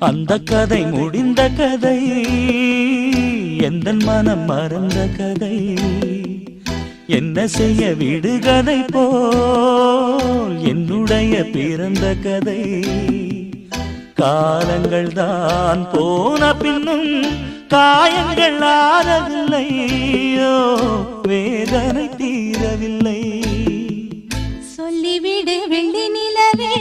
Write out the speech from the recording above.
அந்த கதை முடிந்த கதை, எந்தன் மனம் மறந்த கதை. என்ன செய்ய விடுகதை போல் என்னுடைய பிறந்த கதை. காலங்கள் தான் போன பின்னும் காயங்கள் ஆறவில்லை, வேதனை தீரவில்லை. சொல்லிவிடு வெள்ளி நிலவே